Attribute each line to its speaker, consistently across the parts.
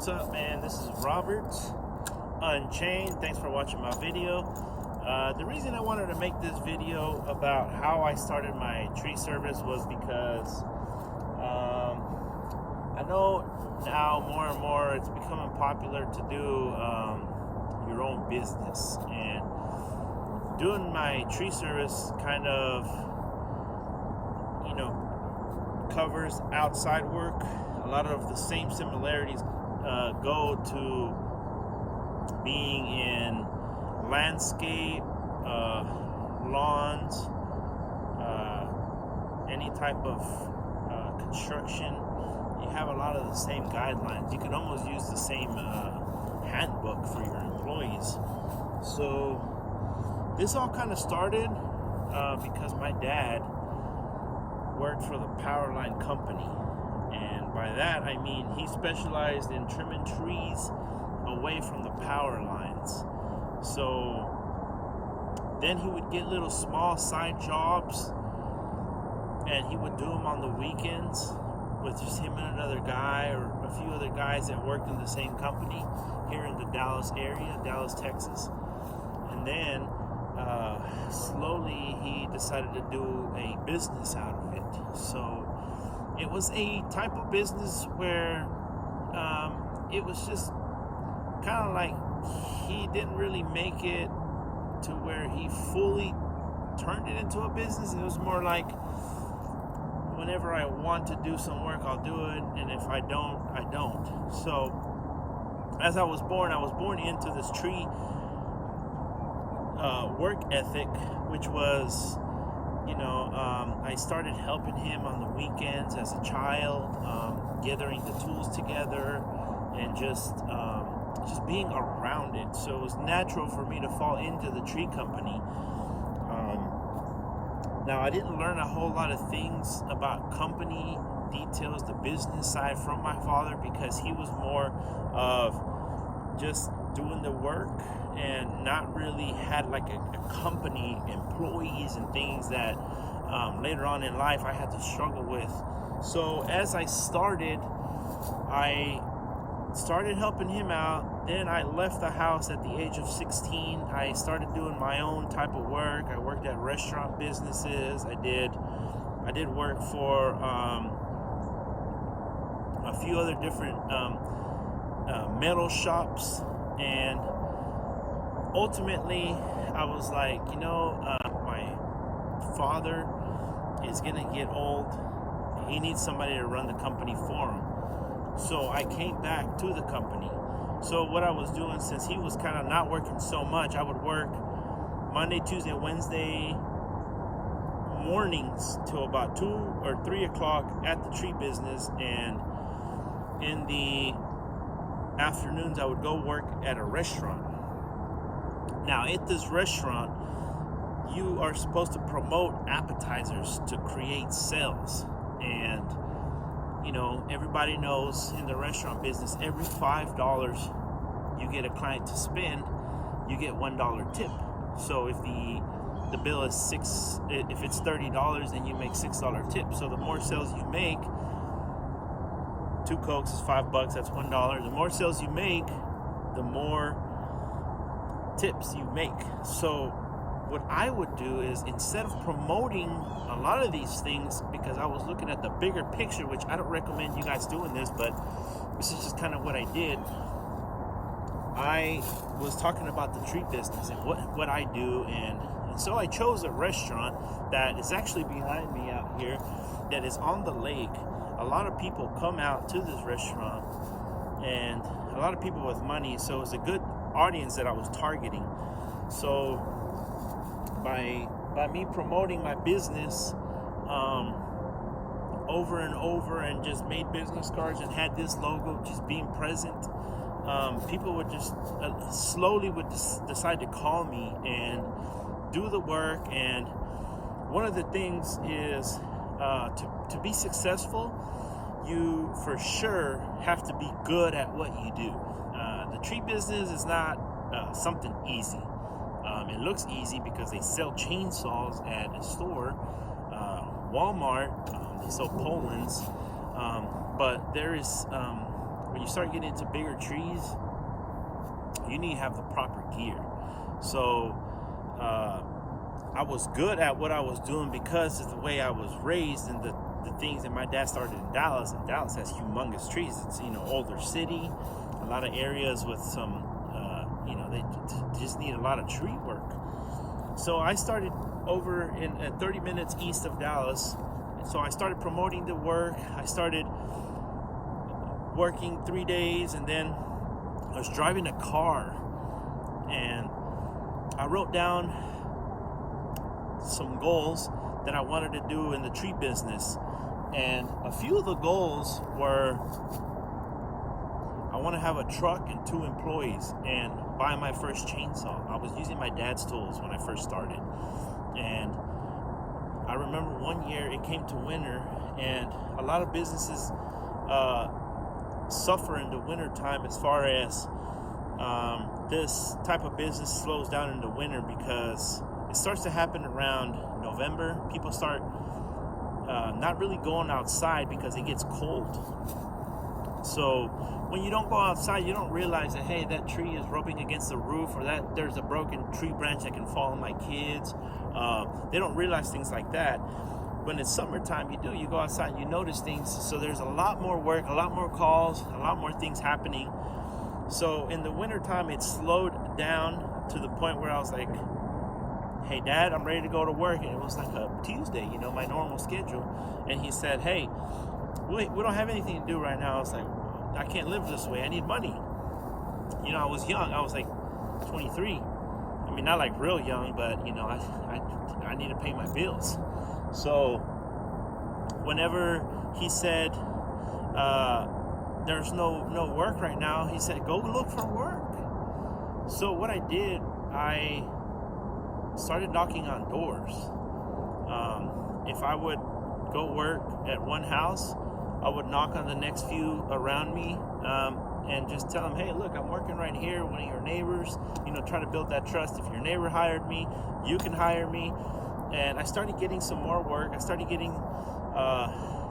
Speaker 1: What's up, man? This is Robert Unchained. Thanks for watching my video. The reason I wanted to make this video about how I started my tree service was because I know now more and more it's becoming popular to do your own business, and doing my tree service kind of, covers outside work. A lot of the same similarities go to being in landscape, lawns, any type of construction. You have a lot of the same guidelines. You can almost use the same handbook for your employees. So this all kind of started because my dad worked for the power line company, and by that I mean he specialized in trimming trees away from the power lines. So then he would get little small side jobs, and he would do them on the weekends with just him and another guy or a few other guys that worked in the same company here in the Dallas area, Dallas, Texas. And then slowly he decided to do a business out of it. So it was a type of business where it was just kind of like he didn't really make it to where he fully turned it into a business. It was more like, whenever I want to do some work, I'll do it, and if I don't, I don't. So as I was born into this tree work ethic, which was, I started helping him on the weekends as a child, gathering the tools together, and just being around it. So it was natural for me to fall into the tree company. Now, I didn't learn a whole lot of things about company details, the business side, from my father, because he was more of just doing the work and not really had like a company, employees and things that later on in life I had to struggle with. So as I started helping him out. Then I left the house at the age of 16. I started doing my own type of work. I worked at restaurant businesses. I did work for a few other different metal shops, and ultimately I was like, my father is gonna get old. He needs somebody to run the company for him. So I came back to the company. So what I was doing, since he was kind of not working so much, I would work Monday, Tuesday, Wednesday mornings till about 2 or 3 o'clock at the tree business, and in the afternoons I would go work at a restaurant. Now at this restaurant, you are supposed to promote appetizers to create sales, and everybody knows in the restaurant business, every $5 you get a client to spend, you get $1 tip. So if the bill is if it's $30, then you make $6 tip. So the more sales you make, 2 Cokes is $5, that's $1. The more sales you make, the more tips you make. So what I would do is, instead of promoting a lot of these things, because I was looking at the bigger picture, which I don't recommend you guys doing this, but this is just kind of what I did. I was talking about the tree business and what I do, and so I chose a restaurant that is actually behind me out here, that is on the lake. A lot of people come out to this restaurant, and a lot of people with money, so it's a good audience that I was targeting. So by me promoting my business over and over, and just made business cards and had this logo, just being present, people would just slowly decide to call me and do the work. And one of the things is, to be successful, you for sure have to be good at what you do. The tree business is not something easy. It looks easy because they sell chainsaws at a store, Walmart, they sell Polands, but there is when you start getting into bigger trees, you need to have the proper gear. So I was good at what I was doing because of the way I was raised and the things that my dad started in Dallas. And Dallas has humongous trees. It's, older city, a lot of areas with some, they just need a lot of tree work. So I started over in 30 minutes east of Dallas. So I started promoting the work. I started working 3 days, and then I was driving a car, and I wrote down some goals that I wanted to do in the tree business. And a few of the goals were, I want to have a truck and 2 employees and buy my first chainsaw. I was using my dad's tools when I first started. And I remember one year it came to winter, and a lot of businesses suffer in the winter time as far as this type of business slows down in the winter because it starts to happen around November. People start not really going outside because it gets cold. So when you don't go outside, you don't realize that, hey, that tree is rubbing against the roof, or that there's a broken tree branch that can fall on my kids. They don't realize things like that. When it's summertime, you go outside, you notice things. So there's a lot more work, a lot more calls, a lot more things happening. So in the wintertime, it slowed down to the point where I was like, hey, Dad, I'm ready to go to work. And it was like a Tuesday, my normal schedule. And he said, hey, we don't have anything to do right now. I was like, I can't live this way. I need money. I was young. I was like 23. I mean, not like real young, but, I need to pay my bills. So whenever he said, there's no work right now, he said, go look for work. So what I did, I started knocking on doors. If I would go work at one house, I would knock on the next few around me and just tell them, hey, look, I'm working right here, one of your neighbors, try to build that trust. If your neighbor hired me, you can hire me. And I started getting some more work. I started getting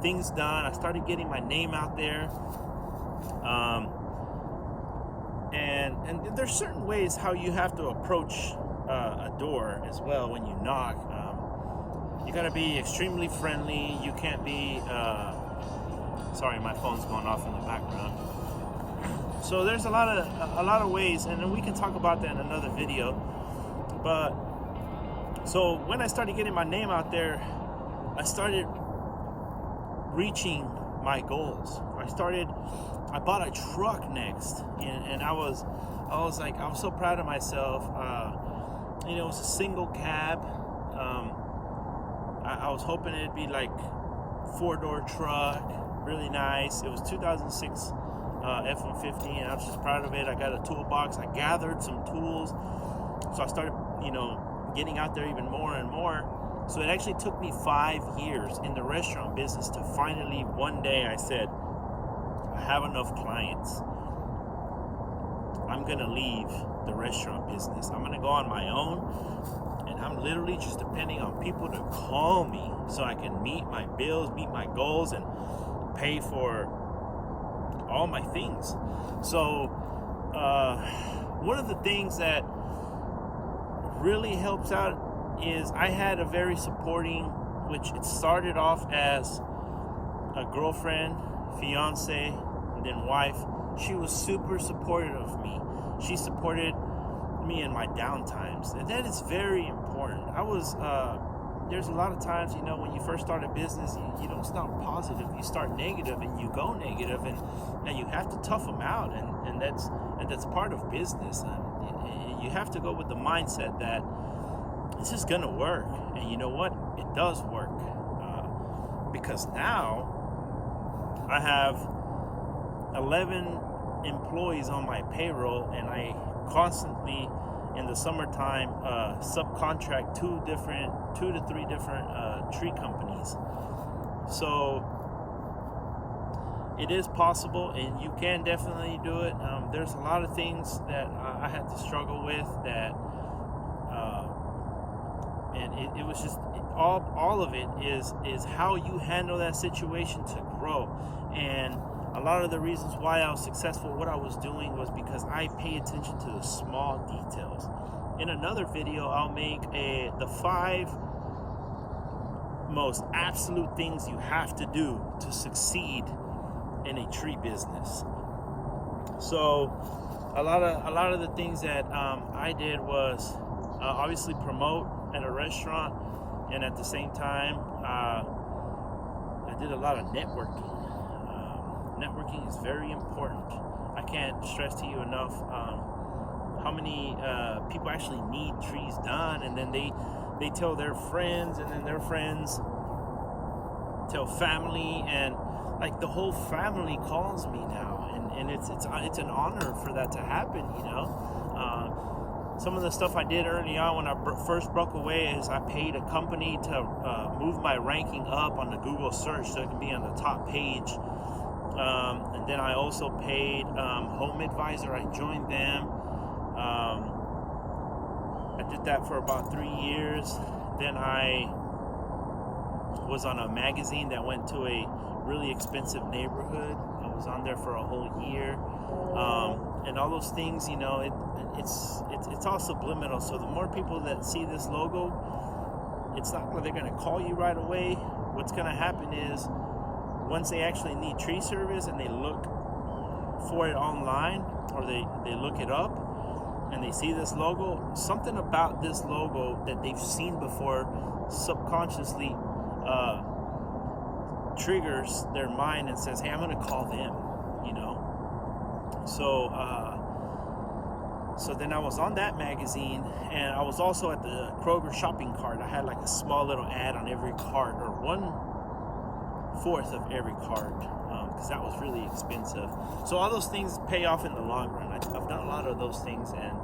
Speaker 1: things done. I started getting my name out there. And there's certain ways how you have to approach a door as well when you knock. You got to be extremely friendly. You can't be... sorry, my phone's going off in the background. So there's a lot of ways, and then we can talk about that in another video. But so when I started getting my name out there, I started reaching my goals. I bought a truck next, and I was so proud of myself. It was a single cab. I was hoping it'd be like 4-door truck, really nice. It was 2006 F-150, and I was just proud of it. I got a toolbox. I gathered some tools, so I started, getting out there even more and more. So it actually took me 5 years in the restaurant business to finally, one day I said, I have enough clients. I'm gonna leave the restaurant business. I'm gonna go on my own, and I'm literally just depending on people to call me so I can meet my bills, meet my goals, and pay for all my things. So one of the things that really helps out is I had a very supporting, which it started off as a girlfriend, fiance, and then wife. She was super supportive of me. She supported me in my downtimes, and that is very important. There's a lot of times, when you first start a business, you don't start positive, you start negative, and you go negative, and you have to tough them out, and that's part of business. You have to go with the mindset that this is gonna work, and you know what? It does work, because now I have 11 employees on my payroll, and I constantly in the summertime subcontract 2 to 3 different tree companies. So it is possible, and you can definitely do it. There's a lot of things that I had to struggle with that, and it was just all of it is how you handle that situation to grow. And a lot of the reasons why I was successful, what I was doing, was because I pay attention to the small details. In another video, I'll make the 5 most absolute things you have to do to succeed in a tree business. So a lot of the things that I did was obviously promote at a restaurant, and at the same time I did a lot of networking. Networking is very important. I can't stress to you enough how many people actually need trees done, and then they tell their friends, and then their friends tell family, and like the whole family calls me now, and it's an honor for that to happen, you know. Some of the stuff I did early on when I first broke away is I paid a company to move my ranking up on the Google search so it can be on the top page. And then I also paid Home Advisor. I joined them. I did that for about 3 years. Then I was on a magazine that went to a really expensive neighborhood. I was on there for a whole year. And all those things, you know, it's all subliminal. So the more people that see this logo, it's not like they're going to call you right away. What's going to happen is, once they actually need tree service and they look for it online, or they look it up and they see this logo, something about this logo that they've seen before subconsciously triggers their mind and says, hey, I'm going to call them, you know. So then I was on that magazine, and I was also at the Kroger shopping cart. I had like a small little ad on every cart, or 1/4 of every cart, because that was really expensive. So all those things pay off in the long run. I've done a lot of those things, and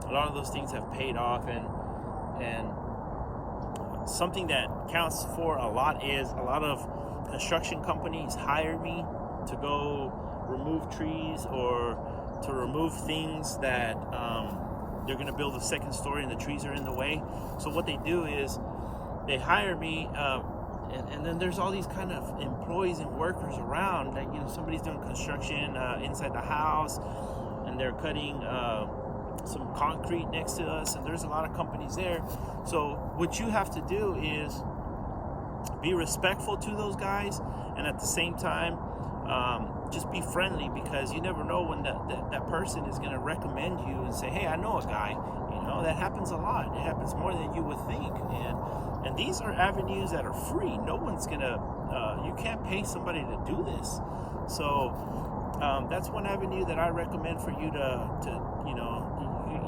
Speaker 1: a lot of those things have paid off. And something that counts for a lot is a lot of construction companies hire me to go remove trees, or to remove things that they're going to build a second story and the trees are in the way. So what they do is they hire me, and then there's all these kind of employees and workers around. Like, you know, somebody's doing construction inside the house, and they're cutting some concrete next to us, and there's a lot of companies there. So what you have to do is be respectful to those guys, and at the same time just be friendly, because you never know when that person is going to recommend you and say, hey, I know a guy. You know, that happens a lot. It happens more than you would think. And these are avenues that are free. No one's going to, you can't pay somebody to do this. So that's one avenue that I recommend for you to you know,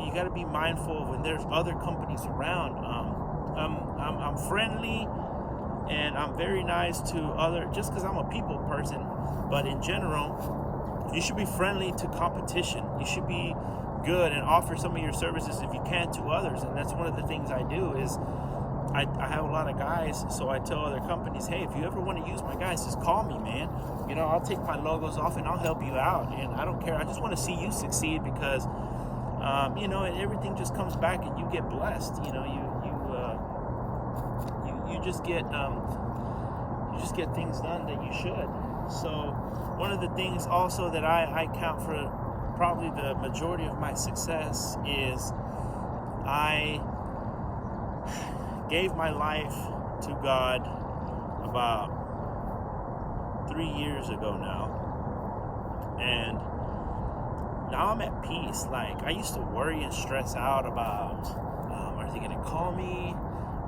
Speaker 1: you got to be mindful of when there's other companies around. I'm friendly, and I'm very nice to other, just because I'm a people person. But in general, you should be friendly to competition. You should be good and offer some of your services if you can to others. And that's one of the things I do is I have a lot of guys, so I tell other companies, hey, if you ever want to use my guys, just call me, man. You know, I'll take my logos off and I'll help you out. And I don't care. I just want to see you succeed, because you know, and everything just comes back and you get blessed. You know, you just get things done that you should. So one of the things also that I count for probably the majority of my success is I gave my life to God about 3 years ago now, and now I'm at peace. Like, I used to worry and stress out about are they gonna call me,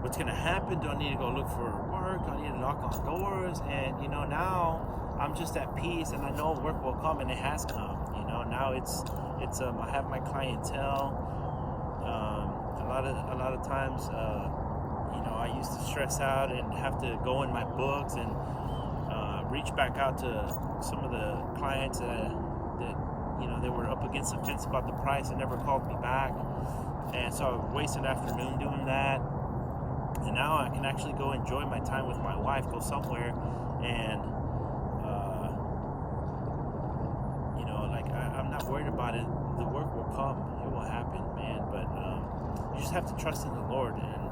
Speaker 1: what's gonna happen, do I need to go look for work, do I need to knock on doors? And you know, now I'm just at peace, and I know work will come, and it has come. You know, now it's I have my clientele. A lot of times, you know, I used to stress out and have to go in my books and reach back out to some of the clients that you know, they were up against the fence about the price and never called me back, and so I wasted an afternoon doing that. And now I can actually go enjoy my time with my wife, go somewhere, and you know, like I'm not worried about it. The work will come, it will happen, man. But you just have to trust in the Lord. And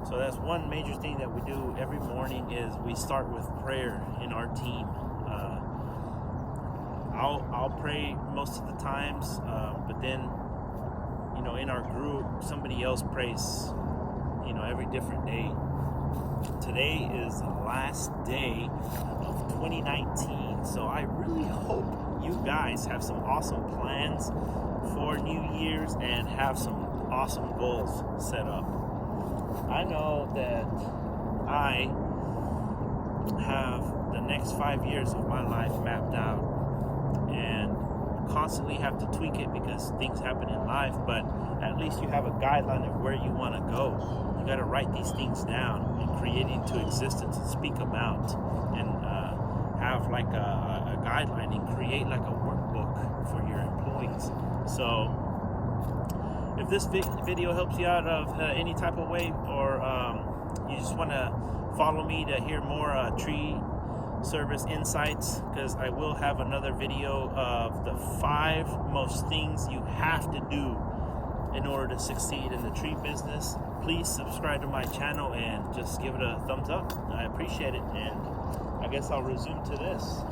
Speaker 1: so that's one major thing that we do every morning is we start with prayer in our team. I'll pray most of the times, but then, you know, in our group, somebody else prays, you know, every different day. Today is the last day of 2019, so I really hope you guys have some awesome plans for New Year's and have some awesome goals set up. I know that I have the next 5 years of my life mapped out, and constantly have to tweak it because things happen in life, but at least you have a guideline of where you want to go. You got to write these things down and create it into existence and speak them out, and have like a guideline and create like a workbook for your employees. So if this video helps you out of any type of way, or you just want to follow me to hear more tree service insights, because I will have another video of the 5 most things you have to do in order to succeed in the tree business. Please subscribe to my channel and just give it a thumbs up. I appreciate it, and I guess I'll resume to this.